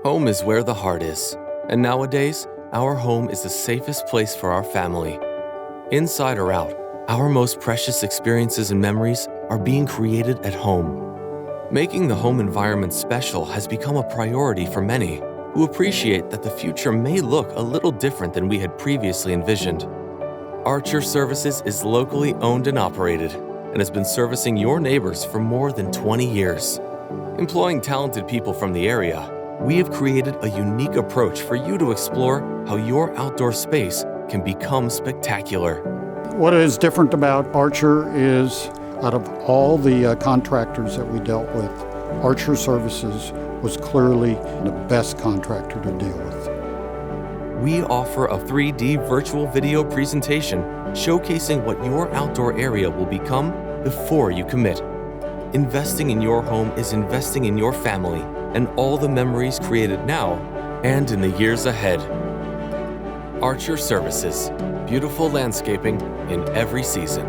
Home is where the heart is, and nowadays, our home is the safest place for our family. Inside or out, our most precious experiences and memories are being created at home. Making the home environment special has become a priority for many who appreciate that the future may look a little different than we had previously envisioned. Archer Services is locally owned and operated and has been servicing your neighbors for more than 20 years. Employing talented people from the area, we have created a unique approach for you to explore how your outdoor space can become spectacular. What is different about Archer is, out of all the contractors that we dealt with, Archer Services was clearly the best contractor to deal with. We offer a 3D virtual video presentation showcasing what your outdoor area will become before you commit. Investing in your home is investing in your family and all the memories created now and in the years ahead. Archer Services, beautiful landscaping in every season.